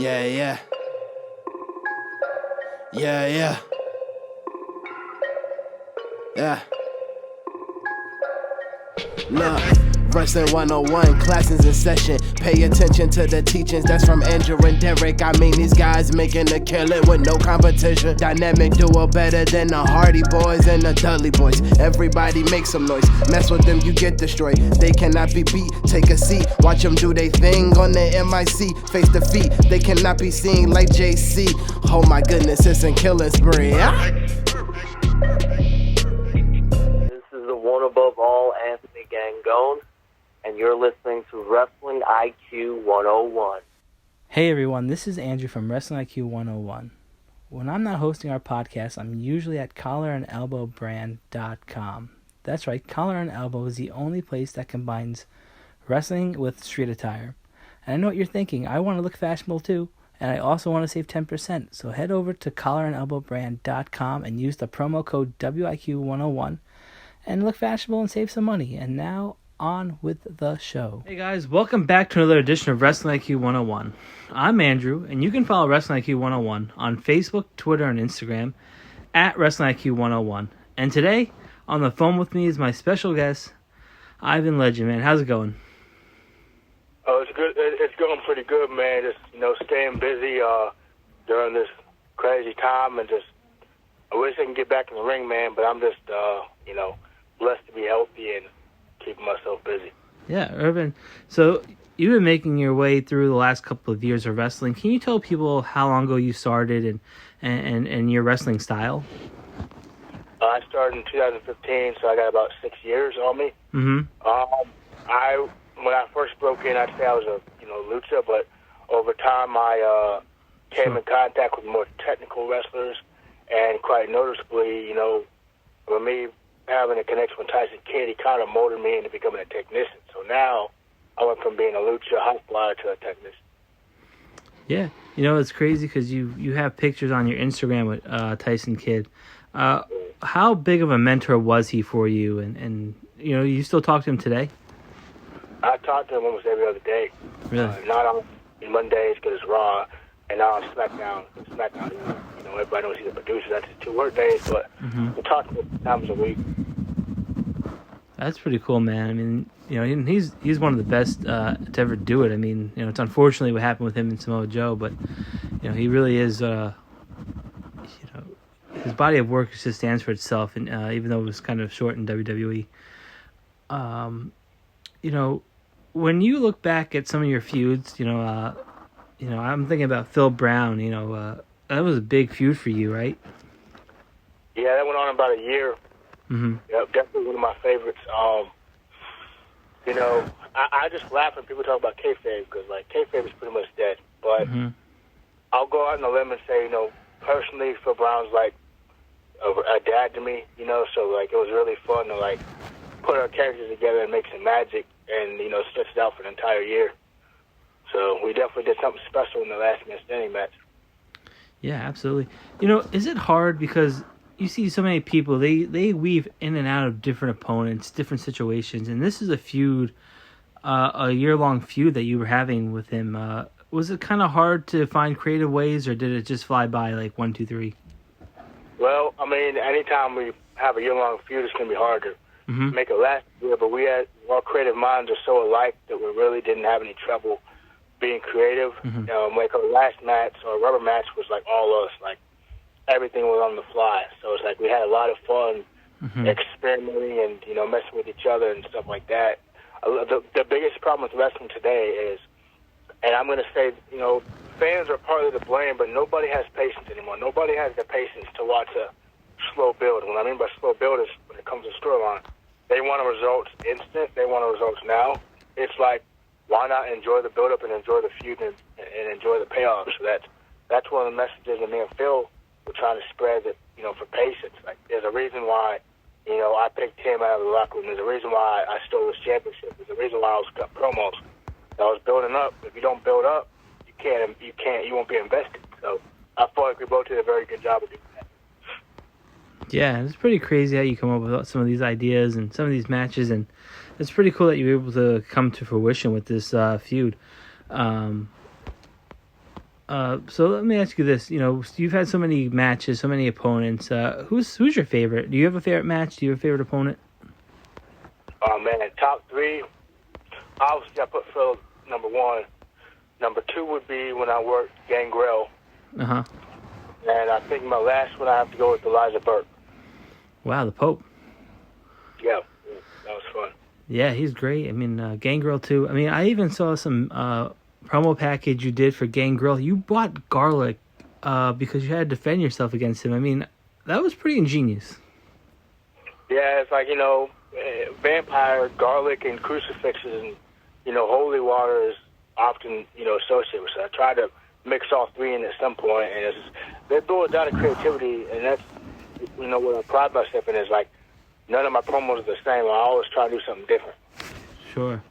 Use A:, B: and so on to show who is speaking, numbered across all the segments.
A: Yeah, yeah. Yeah, yeah. Yeah. Look, Wrestling 101, classes in session. Pay attention to the teachings, that's from Andrew and Derek. I mean, these guys making a killing with no competition. Dynamic duo better than the Hardy Boys and the Dudley Boys. Everybody make some noise, mess with them, you get destroyed. They cannot be beat, take a seat. Watch them do their thing on the MIC. Face defeat, they cannot be seen like JC. Oh my goodness, it's a killing spree.
B: This is the one above all, Anthony Gangone, and you're listening to Wrestling IQ 101.
C: Hey everyone, this is Andrew from Wrestling IQ 101. When I'm not hosting our podcast, I'm usually at collarandelbowbrand.com. That's right, Collar and Elbow is the only place that combines wrestling with street attire. And I know what you're thinking, I want to look fashionable too, and I also want to save 10%. So head over to collarandelbowbrand.com and use the promo code WIQ101 and look fashionable and save some money. And now, on with the show. Hey guys, welcome back to another edition of Wrestling IQ 101. I'm Andrew, and you can follow Wrestling IQ 101 on Facebook, Twitter, and Instagram at Wrestling IQ 101. And today, on the phone with me is my special guest, Irvin Legend. Man, how's it going?
D: Oh, it's good. It's going pretty good, man. Just staying busy during this crazy time, and just I wish I can get back in the ring, man. But I'm just blessed to be healthy and keeping myself busy.
C: Yeah, Irvin. So you've been making your way through the last couple of years of wrestling. Can you tell people how long ago you started and your wrestling style?
D: I started in 2015, so I got about 6 years on me.
C: Mm-hmm.
D: When I first broke in, I'd say I was a lucha, but over time I came in contact with more technical wrestlers, and quite noticeably, with me having a connection with Tyson Kidd, he kind of molded me into becoming a technician. So now I went from being a lucha high flyer to a technician. Yeah,
C: it's crazy because you have pictures on your Instagram with Tyson Kidd. How big of a mentor was he for you? And you still talk to him today?
D: I talk to him almost every other day.
C: Really?
D: Not on Mondays because it's Raw, and now on SmackDown. Everybody knows he's a producer. That's his 2 work days, but we talk to him times a week.
C: That's pretty cool, man. I mean, he's one of the best to ever do it. I mean, it's unfortunately what happened with him and Samoa Joe, but he really is. His body of work just stands for itself, and even though it was kind of short in WWE, when you look back at some of your feuds, I'm thinking about Phil Brown. That was a big feud for you, right?
D: Yeah, that went on about a year.
C: Mm-hmm.
D: Yep, definitely one of my favorites. I just laugh when people talk about kayfabe because, kayfabe is pretty much dead. But I'll go out on a limb and say, personally, Phil Brown's like a dad to me. So it was really fun to put our characters together and make some magic, and stretch it out for an entire year. So we definitely did something special in the last Man Standing match.
C: Yeah, absolutely. Is it hard because you see so many people, they weave in and out of different opponents, different situations, and this is a feud, a year-long feud that you were having with him. Was it kind of hard to find creative ways, or did it just fly by 1, 2, 3?
D: Well, I mean, anytime we have a year-long feud, it's going to be hard to make it last year, but our creative minds are so alike that we really didn't have any trouble being creative. Our last match, or rubber match, was all us. Everything was on the fly. So it's we had a lot of fun experimenting and, messing with each other and stuff like that. The biggest problem with wrestling today is, and I'm going to say, fans are partly to blame, but nobody has patience anymore. Nobody has the patience to watch a slow build. What I mean by slow build is when it comes to storyline, they want results instant. They want results now. It's why not enjoy the build-up and enjoy the feud and enjoy the payoff? So that's one of the messages that me and Phil were trying to spread, that, for patience. There's a reason why, I picked him out of the locker room. There's a reason why I stole his championship. There's a reason why I was cut promos. I was building up. If you don't build up, you won't be invested. So I feel like we both did a very good job of doing that.
C: Yeah, it's pretty crazy how you come up with some of these ideas and some of these matches, and it's pretty cool that you were able to come to fruition with this feud. So let me ask you this. You've had so many matches, so many opponents. Who's your favorite? Do you have a favorite match? Do you have a favorite opponent?
D: Oh, man, top three, obviously I put Phil number one. Number two would be when I worked Gangrel.
C: Uh-huh.
D: And I think my last one I have to go with Elijah Burke.
C: Wow, the Pope.
D: Yeah, that was fun.
C: Yeah, he's great. I mean, Gangrel too. I mean, I even saw some promo package you did for Gangrel. You bought garlic because you had to defend yourself against him. I mean, that was pretty ingenious.
D: Yeah, it's like, vampire, garlic, and crucifixes, and, holy water is often, associated with it. I try to mix all three in at some point, and they boil down to creativity, and that's, what I pride myself in is, like, none of my promos are the same. I always try to do something different.
C: Sure.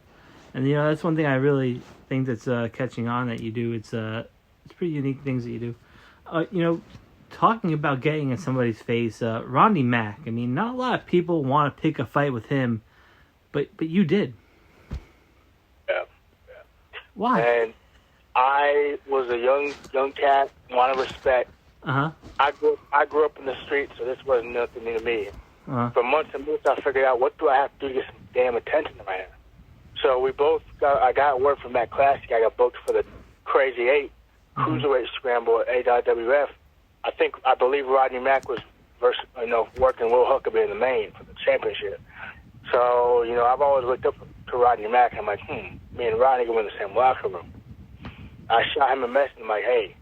C: And, that's one thing I really think that's catching on that you do. It's pretty unique things that you do. Talking about getting in somebody's face, Rodney Mack, I mean, not a lot of people want to pick a fight with him, but you did.
D: Yeah.
C: Why?
D: And I was a young cat, want to respect.
C: Uh-huh.
D: I grew up in the streets, so this wasn't nothing new to me.
C: Uh-huh.
D: For months and months, I figured out, what do I have to do to get some damn attention right now? So I got word from Matt Classic. I got booked for the Crazy 8 Cruiserweight Scramble at AWF. I believe Rodney Mack was working Will Huckabee in the main for the championship. So, I've always looked up to Rodney Mack. I'm like, me and Rodney go in the same locker room. I shot him a message. I'm like, hey,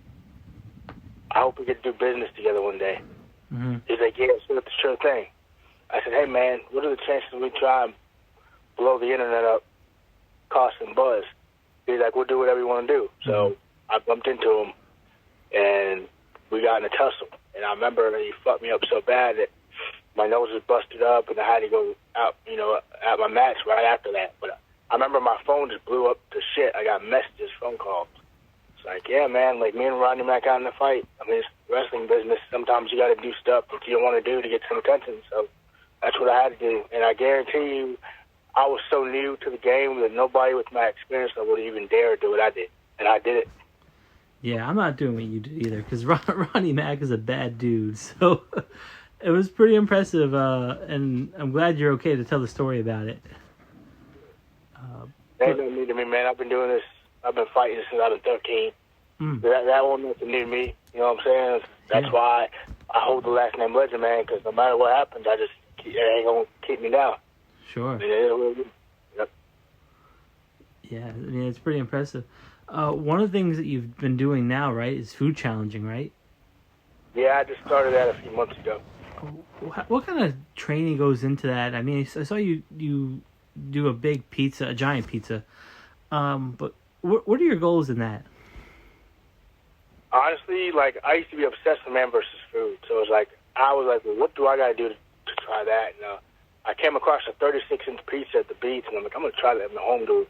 D: I hope we get to do business together one day.
C: Mm-hmm.
D: He's like, yeah, sure thing. I said, hey, man, what are the chances we try and blow the internet up, cause some buzz? He's like, we'll do whatever you want to do. So I bumped into him, and we got in a tussle. And I remember he fucked me up so bad that my nose was busted up, and I had to go out, at my match right after that. But I remember my phone just blew up to shit. I got messages, phone calls. It's like, yeah, man, like me and Rodney Mack out in the fight. I mean, it's wrestling business. Sometimes you got to do stuff that you don't want to do to get some attention. So that's what I had to do. And I guarantee you, I was so new to the game that nobody with my experience would even dare do what I did. And I did it.
C: Yeah, I'm not doing what you did either, because Rodney Mack is a bad dude. So it was pretty impressive, and I'm glad you're okay to tell the story about it.
D: Ain't no need to me, man. I've been doing this. I've been fighting since I was 13. That wasn't nothing new to me. You know what I'm saying? That's why I hold the last name Legend, man, because no matter what happens, it ain't going to keep me down.
C: Sure.
D: Yep.
C: Yeah, I mean, it's pretty impressive. One of the things that you've been doing now, right, is food challenging, right?
D: Yeah, I just started that a few months ago.
C: What kind of training goes into that? I mean, I saw you do a big pizza, a giant pizza. But what are your goals in that?
D: Honestly, like, I used to be obsessed with man versus food. So it's like, I was like, well, what do I got to do to try that? And I came across a 36-inch pizza at the Beats, and I'm like, I'm going to try that in the home, dude.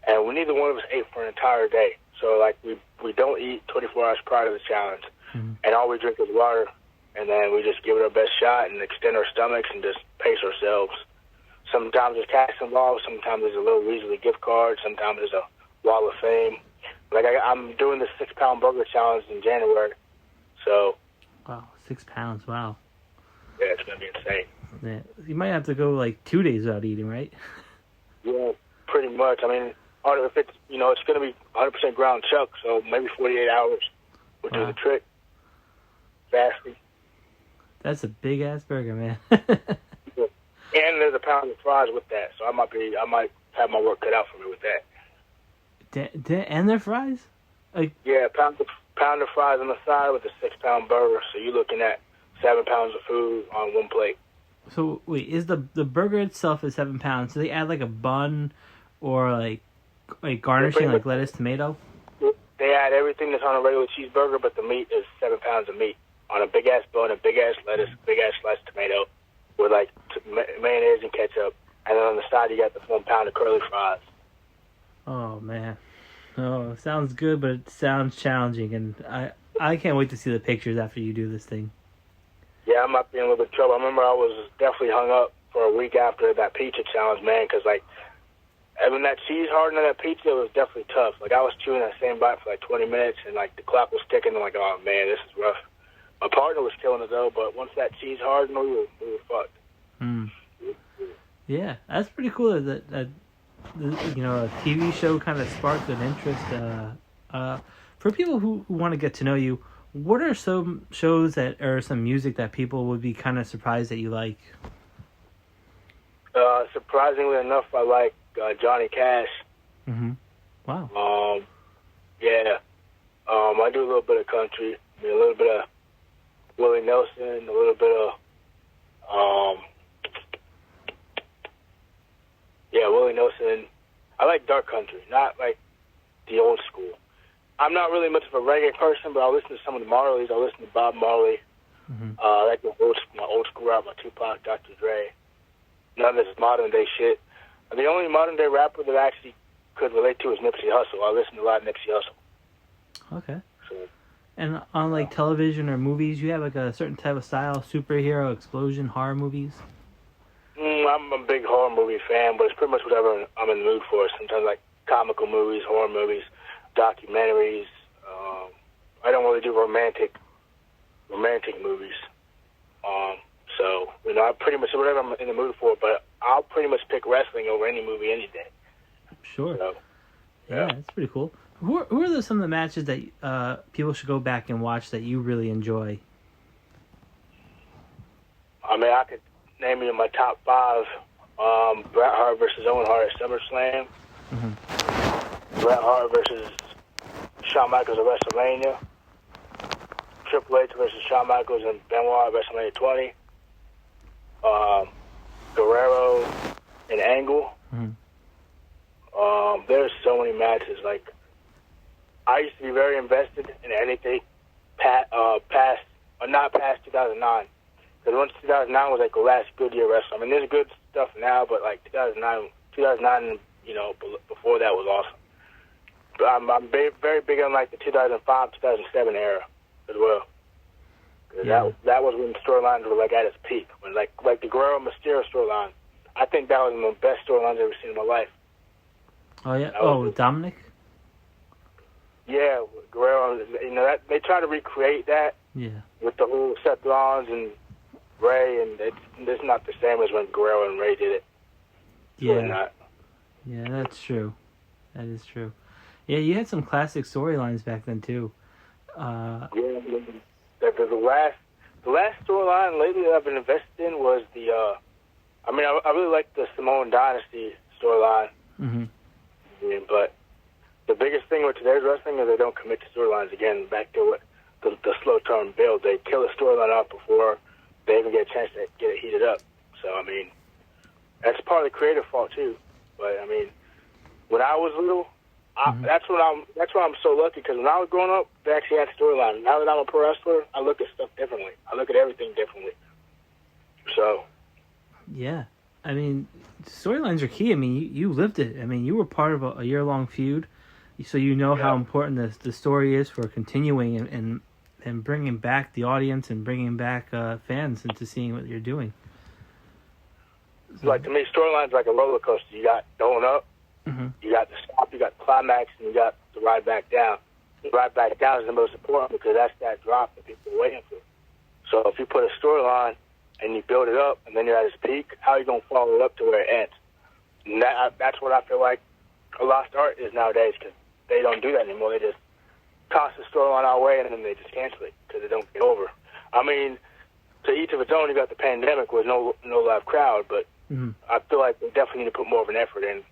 D: And neither one of us ate for an entire day. So, like, we don't eat 24 hours prior to the challenge. And all we drink is water. And then we just give it our best shot and extend our stomachs and just pace ourselves. Sometimes there's cash involved. Sometimes there's a little Weasley gift card. Sometimes there's a Wall of Fame. Like, I'm doing the 6-pound burger challenge in January. So.
C: Wow, 6 pounds, wow.
D: Yeah, it's going to be insane.
C: Yeah. You might have to go, like, 2 days without eating, right?
D: Yeah, pretty much. I mean, if it's, it's going to be 100% ground chuck, so maybe 48 hours will do the trick. Fasting.
C: That's a big-ass burger, man.
D: And there's a pound of fries with that, so I might have my work cut out for me with that.
C: And their fries?
D: Yeah, pound of fries on the side with a 6-pound burger, so you're looking at 7 pounds of food on one plate.
C: So, wait, is the burger itself is 7 pounds? So they add, like, a bun or, like garnishing, like lettuce, tomato?
D: They add everything that's on a regular cheeseburger, but the meat is 7 pounds of meat on a big-ass bun, a big-ass lettuce, big-ass sliced tomato with, like, mayonnaise and ketchup. And then on the side, you got the 1 pound of curly fries.
C: Oh, man. Oh, sounds good, but it sounds challenging, and I can't wait to see the pictures after you do this thing.
D: Yeah, I might be in a little bit of trouble. I remember I was definitely hung up for a week after that pizza challenge, man, because, like, And when that cheese hardened on that pizza, it was definitely tough. Like, I was chewing that same bite for like 20 minutes, and like the clock was ticking. I'm like, oh man, this is rough. My partner was killing it though, but once that cheese hardened, we were fucked.
C: Mm. Yeah, that's pretty cool. That you know, a TV show kind of sparked an interest. For people who want to get to know you, what are some shows that or some music that people would be kind of surprised that you like?
D: Surprisingly enough, I like Johnny Cash.
C: Mm-hmm. Wow.
D: Yeah. I do a little bit of country, a little bit of Willie Nelson, a little bit of Willie Nelson. I like dark country, not like the old school. I'm not really much of a reggae person, but I'll listen to some of the Marleys. I'll listen to Bob Marley.
C: Mm-hmm.
D: I like my old school rap, my Tupac, Dr. Dre. None of this modern day shit. The only modern day rapper that I actually could relate to is Nipsey Hussle. I listen to a lot of Nipsey Hussle.
C: Okay.
D: So,
C: and on like television or movies, you have like a certain type of style, superhero, explosion, horror movies?
D: I'm a big horror movie fan, but it's pretty much whatever I'm in the mood for. Sometimes like comical movies, horror movies, documentaries. I don't really do romantic movies. So, you know, I pretty much whatever I'm in the mood for, but I'll pretty much pick wrestling over any movie any day.
C: Sure.
D: So,
C: yeah, that's pretty cool. Who are some of the matches that people should go back and watch that you really enjoy?
D: I mean, I could name you my top 5. Bret Hart versus Owen Hart at SummerSlam.
C: Mm-hmm.
D: Bret Hart versus Shawn Michaels at WrestleMania. Triple H versus Shawn Michaels and Benoit at WrestleMania 20. Guerrero and Angle.
C: Mm-hmm.
D: There's so many matches. Like, I used to be very invested in anything not past 2009. Because once 2009 was like the last good year of wrestling. I mean, there's good stuff now, but like 2009, you know, before that was awesome. But I'm very big on like the 2005, 2007 era as well.
C: Yeah.
D: That was when the storylines were like at its peak. When like the Guerrero Mysterio storyline, I think that was one of the best storylines I've ever seen in my life.
C: Oh yeah. Dominic.
D: Yeah, Guerrero. You know, that they try to recreate that.
C: Yeah.
D: With the whole Seth Rollins and Ray, and it's not the same as when Guerrero and Ray did it. It's
C: Yeah.
D: really not.
C: Yeah, that's true. That is true. Yeah, you had some classic storylines back then too.
D: Yeah, the last storyline lately that I've been invested in was the. I really like the Samoan Dynasty storyline.
C: Mm-hmm.
D: Yeah, but the biggest thing with today's wrestling is they don't commit to storylines again. Back to what the slow turn build. They kill a storyline off before they even get a chance to get it heated up. So I mean, that's part of the creative fault too. But I mean, when I was little. That's why I'm so lucky, because when I was growing up, they actually had storyline. Now that I'm a pro wrestler, I look at stuff differently. I look at everything differently. So.
C: Yeah, I mean, storylines are key. I mean, you lived it. I mean, you were part of a year-long feud, so you know how important the story is for continuing and bringing back the audience and bringing back fans into seeing what you're doing.
D: So, like, to me, storylines like a roller coaster. You got going up.
C: Mm-hmm.
D: You got the stop, you got the climax, and you got the ride back down. The ride back down is the most important because that's that drop that people are waiting for. So if you put a storyline and you build it up and then you're at its peak, how are you going to follow it up to where it ends? And that's what I feel like a lost art is nowadays, because they don't do that anymore. They just toss the storyline our way and then they just cancel it because they don't get over. I mean, to each of its own, you got the pandemic with no live crowd, but I feel like they definitely need to put more of an effort in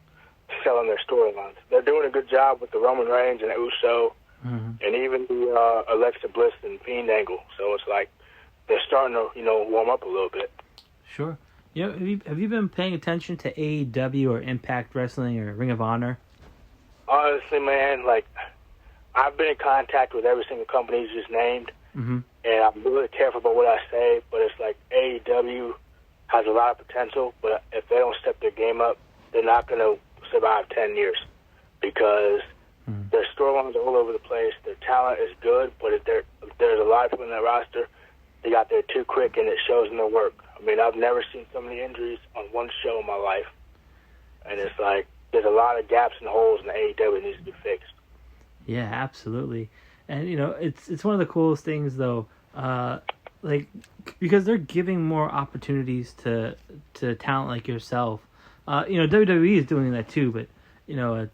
D: selling their storylines. They're doing a good job with the Roman Reigns and Uso, and even the Alexa Bliss and Fiend angle. So it's like they're starting to, warm up a little bit.
C: Sure. Have you been paying attention to AEW or Impact Wrestling or Ring of Honor?
D: Honestly, man, like, I've been in contact with every single company you just named, and I'm really careful about what I say, but it's like AEW has a lot of potential, but if they don't step their game up, they're not going to survive 10 years, because their storylines are all over the place. Their talent is good, but there's a lot of people in that roster. They got there too quick, and it shows in their work. I mean, I've never seen so many injuries on one show in my life, and it's like there's a lot of gaps and holes in the AEW that needs to be fixed.
C: Yeah, absolutely. And it's one of the coolest things though, like because they're giving more opportunities to talent like yourself. WWE is doing that too, but it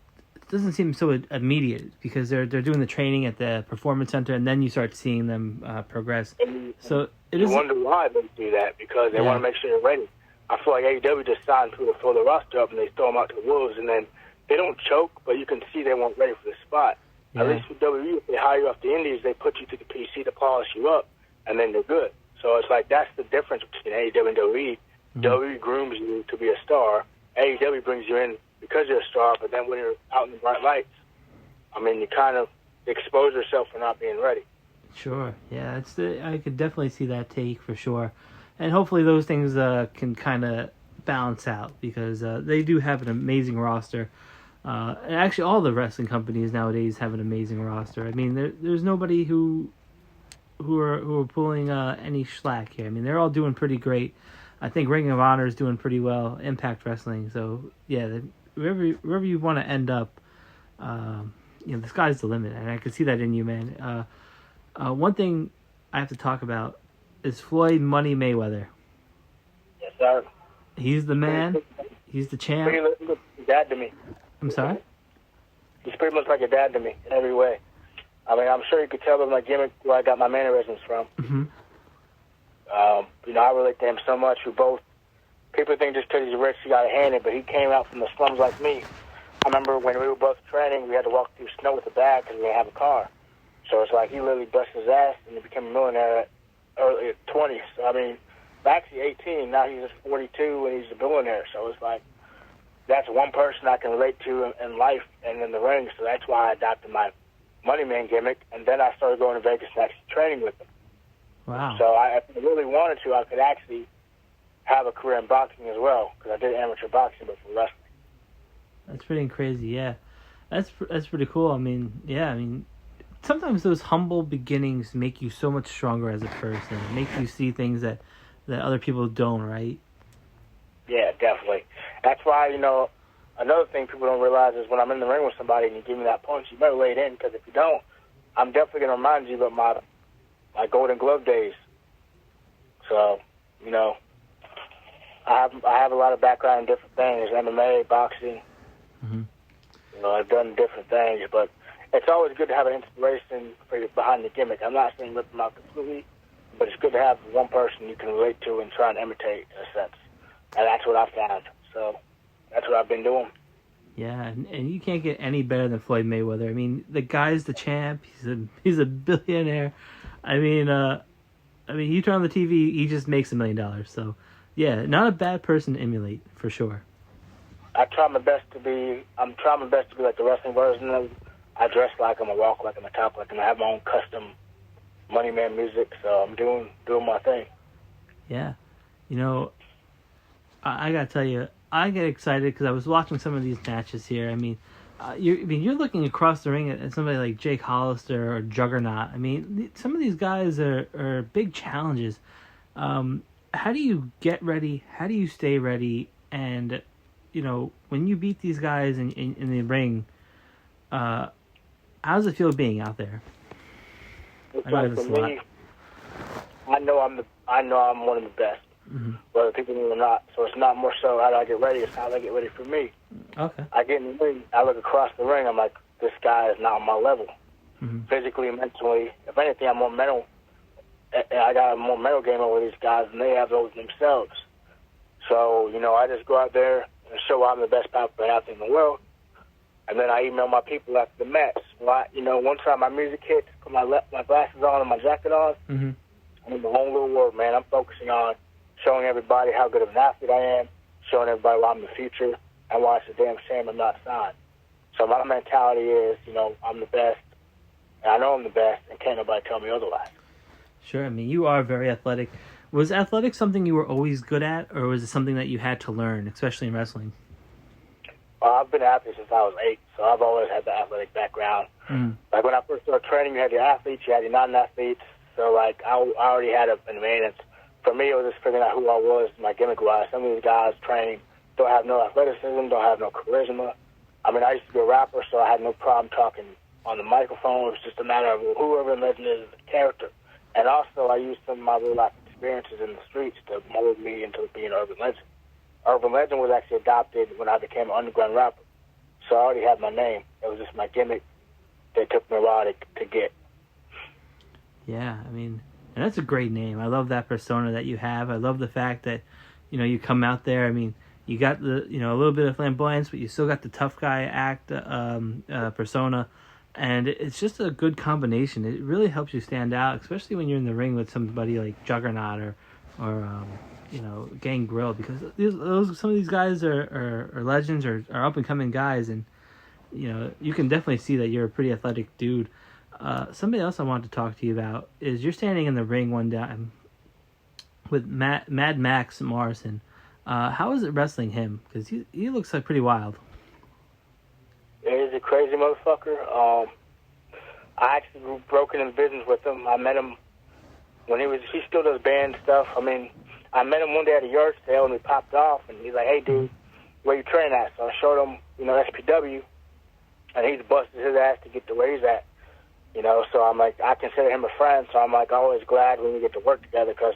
C: doesn't seem so immediate because they're doing the training at the performance center, and then you start seeing them progress. So it is.
D: You wonder why they do that, because they want to make sure they're ready. I feel like AEW just signed people to fill the roster up, and they throw them out to the wolves, and then they don't choke, but you can see they weren't ready for the spot.
C: Yeah.
D: At least with WWE, if they hire you off the indies, they put you to the PC to polish you up, and then they're good. So it's like that's the difference between AEW and WWE.
C: Mm-hmm.
D: WWE grooms you to be a star. AEW brings you in because you're a star, but then when you're out in the bright lights, I mean, you kind of expose yourself for not being ready.
C: Sure. Yeah, I could definitely see that take for sure. And hopefully those things can kind of balance out, because they do have an amazing roster. And actually, all the wrestling companies nowadays have an amazing roster. I mean, there's nobody who are pulling any slack here. I mean, they're all doing pretty great. I think Ring of Honor is doing pretty well. Impact Wrestling. So yeah, wherever you want to end up, the sky's the limit, and I can see that in you, man. One thing I have to talk about is Floyd Money Mayweather.
D: Yes, sir.
C: He's the man. He's the champ.
D: He looks like a dad to me.
C: I'm sorry?
D: He's pretty much like a dad to me in every way. I mean, I'm sure you could tell by my gimmick where I got my mannerisms from.
C: Mm-hmm.
D: I relate to him so much. People think just because he's rich, he got it handed, but he came out from the slums like me. I remember when we were both training, we had to walk through snow with a bag because we didn't have a car. So it's like he literally busted his ass and he became a millionaire early at 20. So, I mean, actually 18. Now he's 42 and he's a billionaire. So it's like that's one person I can relate to in life and in the ring. So that's why I adopted my Money Man gimmick. And then I started going to Vegas and actually training with him.
C: Wow.
D: So if I really wanted to, I could actually have a career in boxing as well, because I did amateur boxing before wrestling.
C: That's pretty crazy, yeah. That's pretty cool. I mean, sometimes those humble beginnings make you so much stronger as a person. Make you see things that other people don't, right?
D: Yeah, definitely. That's why, another thing people don't realize is when I'm in the ring with somebody and you give me that punch, you better lay it in, because if you don't, I'm definitely going to remind you of my Golden Glove days. So, I have a lot of background in different things, MMA, boxing.
C: Mm-hmm.
D: I've done different things, but it's always good to have an inspiration for you behind the gimmick. I'm not saying rip them out completely, but it's good to have one person you can relate to and try and imitate in a sense. And that's what I found. So that's what I've been doing.
C: Yeah, and you can't get any better than Floyd Mayweather. I mean, the guy's the champ. He's a billionaire. I mean, you turn on the TV, he just makes $1 million. So, yeah, not a bad person to emulate for sure.
D: I'm trying my best to be like the wrestling version of. I dress like him, I walk like him, I talk like him. I have my own custom Money Man music, so I'm doing my thing.
C: Yeah, I gotta tell you, I get excited because I was watching some of these matches here. I mean, you're looking across the ring at somebody like Jake Hollister or Juggernaut. I mean, some of these guys are big challenges. How do you get ready? How do you stay ready? And when you beat these guys in the ring, how does it feel being out there?
D: It's like for me, I know I'm one of the best, whether people know or not. So it's not more so how do I get ready, it's how do I get ready for me.
C: Okay.
D: I get in the ring, I look across the ring, I'm like, this guy is not on my level.
C: Mm-hmm.
D: Physically and mentally. If anything, I'm more mental. I got a more mental game over these guys than they have those themselves. So, I just go out there and show I'm the best powerful athlete in the world. And then I email my people after the match. One time my music hits, put my glasses on and my jacket on.
C: Mm-hmm.
D: I'm in my own little world, man. I'm focusing on showing everybody how good of an athlete I am, showing everybody why I'm the future, and why it's a damn shame I'm not signed. So my mentality is, I'm the best, and I know I'm the best, and can't nobody tell me otherwise.
C: Sure. I mean, you are very athletic. Was athletics something you were always good at, or was it something that you had to learn, especially in wrestling?
D: I've been an athlete since I was 8, so I've always had the athletic background.
C: Mm.
D: Like when I first started training, you had your athletes, you had your non-athletes. So I already had an advantage. For me, it was just figuring out who I was, my gimmick-wise. Some of these guys training don't have no athleticism, don't have no charisma, I mean, I used to be a rapper, so I had no problem talking on the microphone. It was just a matter of who Irvin Legend is as a character. And also, I used some of my real life experiences in the streets to mold me into being Irvin Legend. Irvin Legend was actually adopted when I became an underground rapper. So I already had my name. It was just my gimmick that took me a while to get.
C: Yeah, I mean, and that's a great name. I love that persona that you have. I love the fact that, you come out there. I mean, you got the, a little bit of flamboyance, but you still got the tough guy act persona. And it's just a good combination. It really helps you stand out, especially when you're in the ring with somebody like Juggernaut or Gang Grill, because some of these guys are legends or are up and coming guys, and you can definitely see that you're a pretty athletic dude. Somebody else I wanted to talk to you about is you're standing in the ring one time with Mad Max Morrison. How is it wrestling him? Because he looks like pretty wild.
D: He's a crazy motherfucker. I actually broke into business with him. I met him when he still does band stuff. I mean, I met him one day at a yard sale and we popped off and he's like, "Hey dude, where you train at?" So I showed him, SPW, and he's busted his ass to get to where he's at. So I'm like, I consider him a friend, so I'm like always glad when we get to work together because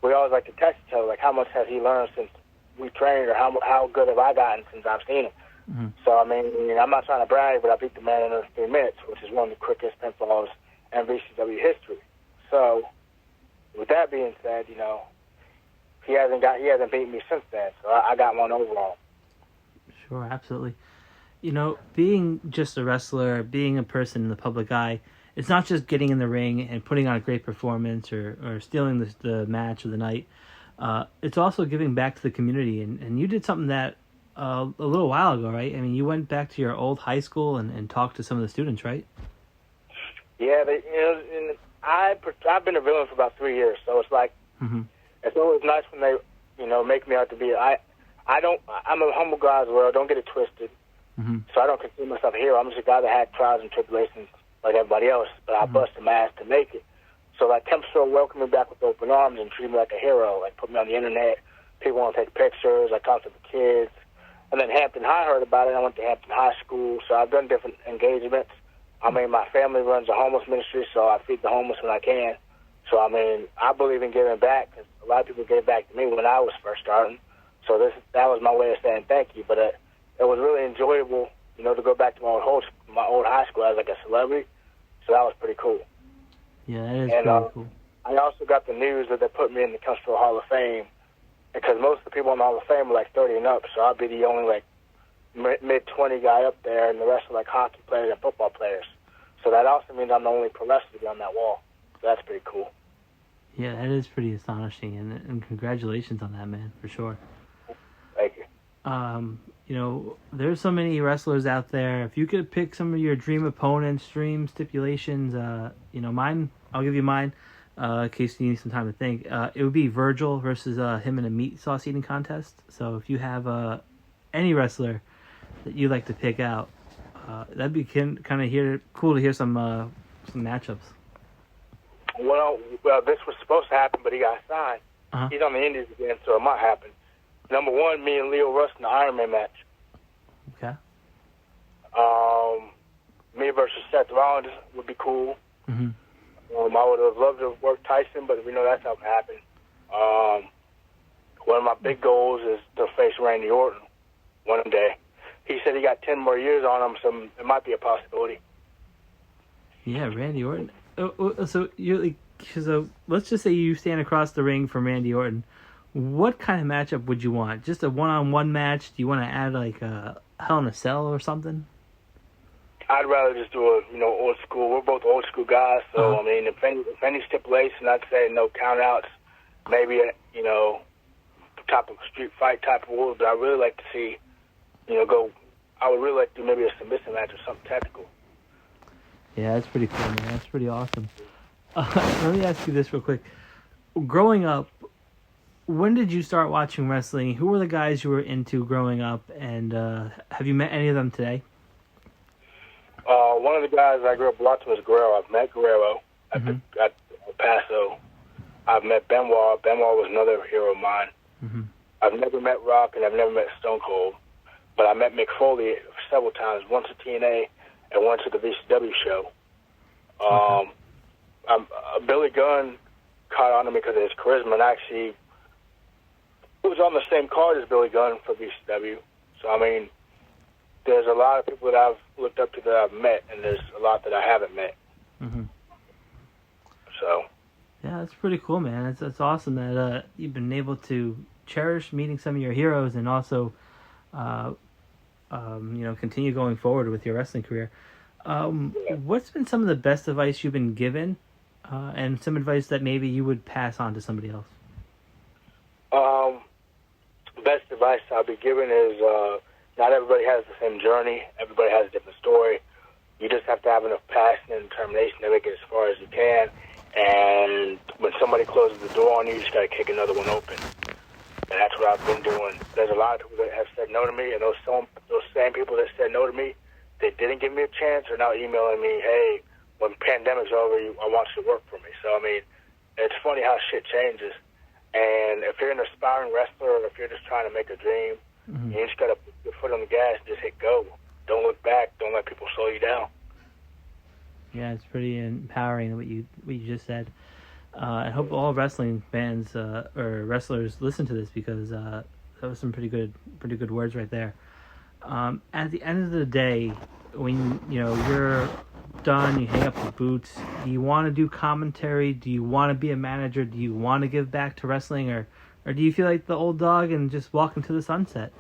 D: we always like to test each other, like how much has he learned since we trained or how good have I gotten since I've seen him. Mm-hmm. So, I mean, I'm not trying to brag, but I beat the man in under 3 minutes, which is one of the quickest pinfalls in VCW history. So, with that being said, he hasn't beaten me since then, so I got one overall.
C: Sure, absolutely. Being just a wrestler, being a person in the public eye, it's not just getting in the ring and putting on a great performance or stealing the match of the night. It's also giving back to the community, and you did something that a little while ago, right? I mean, you went back to your old high school and talked to some of the students, right?
D: Yeah, I've been a villain for about 3 years, so it's like it's always nice when they, make me out to be. I'm a humble guy as well. Don't get it twisted. So I don't consider myself a hero. I'm just a guy that had trials and tribulations like everybody else, but I busted my ass to make it. So like Temp Store welcomed me back with open arms and treated me like a hero. Like put me on the internet. People want to take pictures. I talked to the kids. And then Hampton High heard about it. I went to Hampton High School, so I've done different engagements. I mean, my family runs a homeless ministry, so I feed the homeless when I can. So, I mean, I believe in giving back, because a lot of people gave back to me when I was first starting. So that was my way of saying thank you. But it was really enjoyable, to go back to my old high school as like a celebrity. So that was pretty cool.
C: Yeah, that is pretty cool.
D: I also got the news that they put me in the Country Hall of Fame, because most of the people in the Hall of Fame were like 30 and up, so I'll be the only like mid-20 guy up there, and the rest are like hockey players and football players. So that also means I'm the only pro wrestler to be on that wall. So that's pretty cool.
C: Yeah, that is pretty astonishing, and congratulations on that, man, for sure.
D: Thank you.
C: There's so many wrestlers out there. If you could pick some of your dream opponents, dream stipulations, mine, I'll give you mine. In case you need some time to think, it would be Virgil versus him in a meat sauce eating contest. So if you have any wrestler that you like to pick out, that'd be kind of cool to hear some matchups.
D: Well, this was supposed to happen, but he got signed. Uh-huh. He's on the Indies again, so it might happen. Number one, me and Leo Rush in the Iron Man match.
C: Okay.
D: Me versus Seth Rollins would be cool.
C: Mm-hmm.
D: I would have loved to work Tyson, but we know that's not going to happen. One of my big goals is to face Randy Orton one day. He said he got 10 more years on him, so it might be a possibility.
C: Yeah, Randy Orton. So let's just say you stand across the ring from Randy Orton. What kind of matchup would you want? Just a one-on-one match? Do you want to add like a Hell in a Cell or something?
D: I'd rather just do old school. We're both old school guys, so
C: Uh-huh.
D: I mean, if any stipulation, I'd say no countouts, maybe type of street fight type of rules. But I really like to see, I would really like to do maybe a submission match or something technical.
C: Yeah, that's pretty cool, man. That's pretty awesome. Let me ask you this real quick. Growing up, when did you start watching wrestling? Who were the guys you were into growing up, and have you met any of them today?
D: One of the guys I grew up watching was Guerrero. I've met Guerrero at El Paso. I've met Benoit. Benoit was another hero of mine. Mm-hmm. I've never met Rock, and I've never met Stone Cold. But I met Mick Foley several times, once at TNA and once at the VCW show. Billy Gunn caught on to me because of his charisma, and actually was on the same card as Billy Gunn for VCW. So, I mean, there's a lot of people that I've looked up to that I've met, and there's a lot that I haven't met.
C: Mm-hmm.
D: So.
C: Yeah, that's pretty cool, man. It's awesome that you've been able to cherish meeting some of your heroes and also, continue going forward with your wrestling career. What's been some of the best advice you've been given, and some advice that maybe you would pass on to somebody else?
D: Best advice I'll be giving is not everybody has the same journey. Everybody has a different story. You just have to have enough passion and determination to make it as far as you can. And when somebody closes the door on you, you just got to kick another one open. And that's what I've been doing. There's a lot of people that have said no to me, and those same people that said no to me, they didn't give me a chance, are now emailing me, hey, when pandemic's over, I want you to work for me. So, I mean, it's funny how shit changes. And if you're an aspiring wrestler, or if you're just trying to make a dream, you just got to put your foot on the gas and just hit go. Don't look back. Don't let people slow you down.
C: Yeah, it's pretty empowering what you just said. I hope all wrestling fans or wrestlers listen to this, because that was some pretty good words right there. At the end of the day, when you're done, you hang up the boots. Do you want to do commentary? Do you want to be a manager? Do you want to give back to wrestling, or do you feel like the old dog and just walk into the sunset?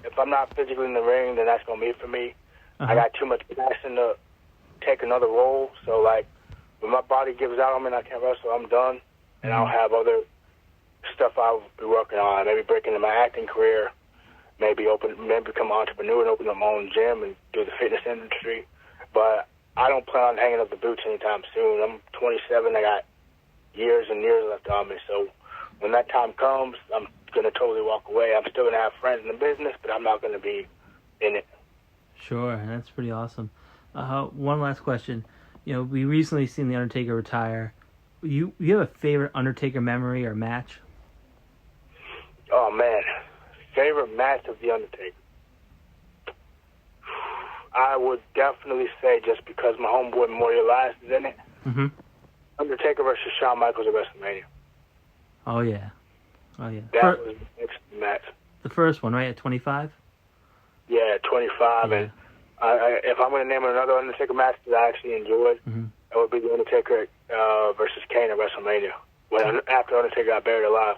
D: If I'm not physically in the ring, then that's gonna be it for me. I got too much passion to take another role. So, like, when my body gives out on me and I can't wrestle, I'm done. And I'll have other stuff I'll be working on. Maybe break into my acting career. Maybe become an entrepreneur and open up my own gym and do the fitness industry. But I don't plan on hanging up the boots anytime soon. I'm 27. I got years and years left on me. So when that time comes, I'm going to totally walk away. I'm still going to have friends in the business, but I'm not going to be in it.
C: Sure, that's pretty awesome. One last question. We recently seen The Undertaker retire. You have a favorite Undertaker memory or match?
D: Oh, man. Favorite match of The Undertaker? I would definitely say, just because my homeboy Memorialized is in it, Undertaker versus Shawn Michaels at WrestleMania.
C: Oh, yeah.
D: That was the next match.
C: The first one, right, at 25?
D: Yeah, 25. Yeah. And if I'm going to name another Undertaker match that I actually enjoyed, that would be The Undertaker versus Kane at WrestleMania, after Undertaker got buried alive.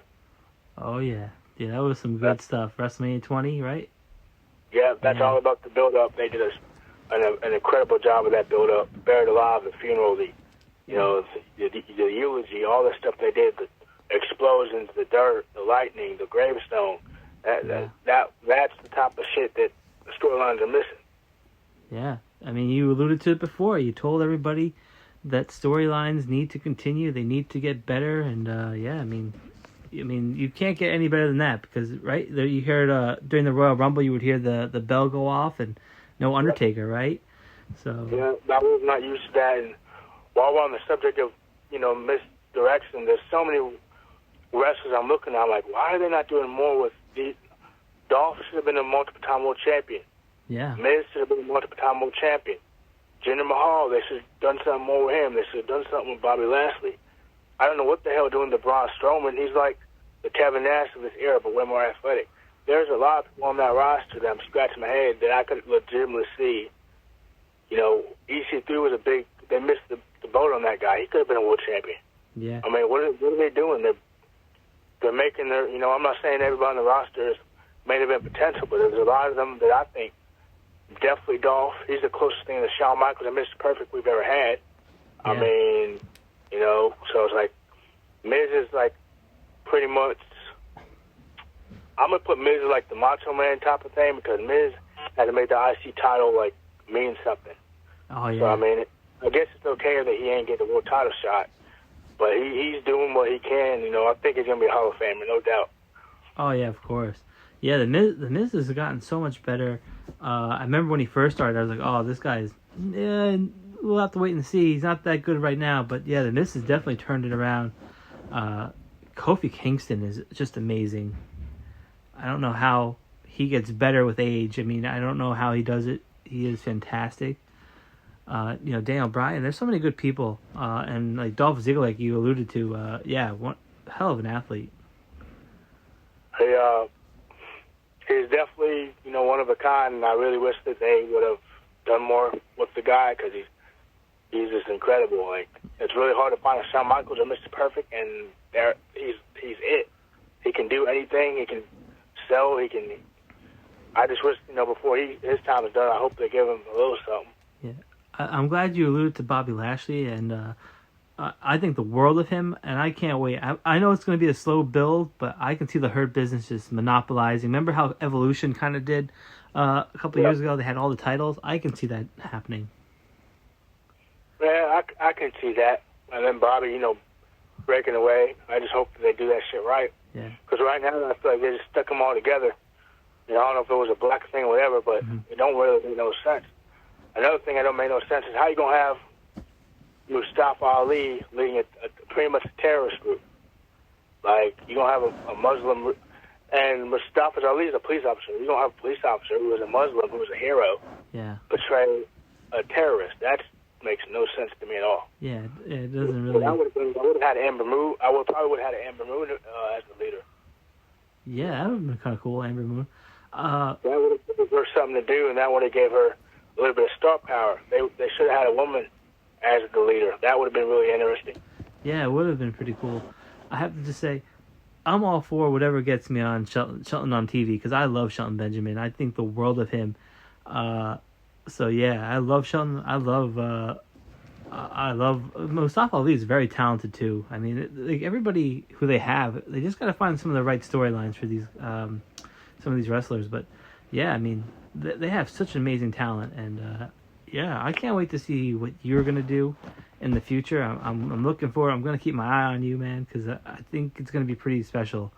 C: Oh, yeah. Yeah, that was some good stuff. WrestleMania 20, right?
D: Yeah, that's all about the build-up. They did an incredible job of that build-up. Buried alive, the funeral, the eulogy, all the stuff they did, the explosions, the dirt, the lightning, the gravestone. That's the type of shit that the storylines are missing. Yeah,
C: I mean, you alluded to it before. You told everybody that storylines need to continue. They need to get better, and I mean, you can't get any better than that, because right there, you heard during the Royal Rumble, you would hear the bell go off, and no Undertaker, right? So
D: I was not used to that. And while we're on the subject of misdirection, there's so many wrestlers I'm looking at. I'm like, why are they not doing more with these? Dolph should have been a multiple-time world champion.
C: Yeah.
D: Miz should have been a multiple-time world champion. Jinder Mahal, they should have done something more with him. They should have done something with Bobby Lashley. I don't know what the hell doing to Braun Strowman. He's like the Kevin Nash of this era, but way more athletic. There's a lot of people on that roster that I'm scratching my head that I could legitimately see. EC3 was they missed the boat on that guy. He could have been a world champion.
C: Yeah.
D: I mean, what are they doing? They're making their, I'm not saying everybody on the roster is main event potential, but there's a lot of them that I think definitely Dolph. He's the closest thing to Shawn Michaels and Mr. Perfect we've ever had. Yeah. I mean, so it's like Miz is like pretty much. I'm gonna put Miz as like the Macho Man type of thing, because Miz had to make the IC title like mean something.
C: Oh yeah.
D: So I mean, I guess it's okay that he ain't get the world title shot, but he's doing what he can. I think he's gonna be a Hall of Famer, no doubt.
C: Oh yeah, of course. Yeah, the Miz has gotten so much better. I remember when he first started, I was like, oh, this guy's, we'll have to wait and see. He's not that good right now, but yeah, the Miz has definitely turned it around. Kofi Kingston is just amazing. I don't know how he gets better with age. I mean, I don't know how he does it. He is fantastic. Daniel Bryan. There's so many good people, and like Dolph Ziggler, like you alluded to. One hell of an athlete.
D: He's definitely one of a kind, and I really wish that they would have done more with the guy because he's just incredible. Like, it's really hard to find a Shawn Michaels or Mr. Perfect, and he's it. He can do anything. He can sell. I just wish before his time is done, I hope they give him a little something.
C: Yeah, I'm glad you alluded to Bobby Lashley, and I think the world of him, and I can't wait. I know it's going to be a slow build, but I can see the Hurt Business just monopolizing. Remember how Evolution kind of did a couple of years ago? They had all the titles. I can see that happening.
D: Yeah, I can see that. And then Bobby, breaking away. I just hope that they do that shit right.
C: Yeah.
D: Because right now, I feel like they just stuck them all together. I don't know if it was a black thing or whatever, but it don't really make no sense. Another thing that don't make no sense is how you going to have Mustafa Ali leading pretty much a terrorist group. Like, you don't have a Muslim, and Mustafa Ali is a police officer. You don't have a police officer who is a Muslim, who is a hero, betray a terrorist. That makes no sense to me at all.
C: Yeah, it doesn't really.
D: I would have had Amber Moon. I probably would have had Amber Moon as the leader.
C: Yeah, that would have been kind of cool, Amber Moon.
D: That would have given her something to do, and that would have gave her a little bit of star power. They should have had a woman as the leader. That would have been really interesting.
C: Yeah, it would have been pretty cool. I have to just say, I'm all for whatever gets me on Shelton on TV, because I love Shelton Benjamin. I think the world of him. So yeah, I love Shelton. I love Mustafa Ali is very talented too. I mean, like everybody who they have, they just got to find some of the right storylines for these some of these wrestlers. But yeah, I mean, they have such amazing talent, and yeah, I can't wait to see what you're gonna do in the future. I'm looking forward. I'm gonna keep my eye on you, man, because I think it's gonna be pretty special.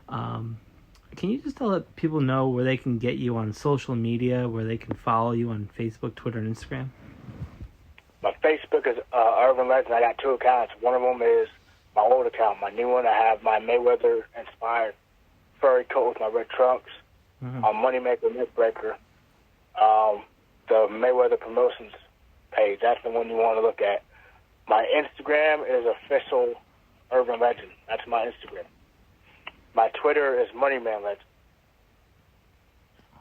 C: Can you just let people know where they can get you on social media, where they can follow you on Facebook, Twitter, and Instagram?
D: My Facebook is Irvin Legend. I got 2 accounts. One of them is my old account. My new one, I have my Mayweather-inspired furry coat with my red trunks. Moneymaker, Mythbreaker. The Mayweather Promotions page. That's the one you want to look at. My Instagram is official Irvin Legend. That's my Instagram. My Twitter is Moneyman Legend.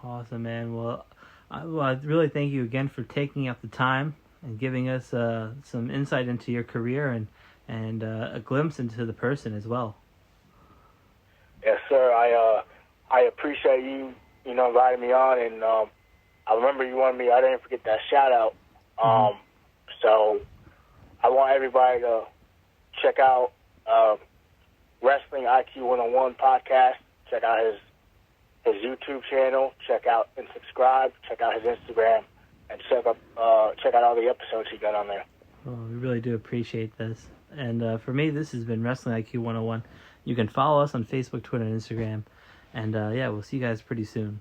C: Awesome, man. Well, I really thank you again for taking up the time and giving us some insight into your career and a glimpse into the person as well.
D: Yes, sir. I appreciate you, inviting me on, and I remember you wanted me. I didn't forget that shout out. So I want everybody to check out Wrestling IQ 101 podcast. Check out his YouTube channel. Check out and subscribe. Check out his Instagram, and check out all the episodes he got on there.
C: Well, we really do appreciate this. And for me, this has been Wrestling IQ 101. You can follow us on Facebook, Twitter, and Instagram. And yeah, we'll see you guys pretty soon.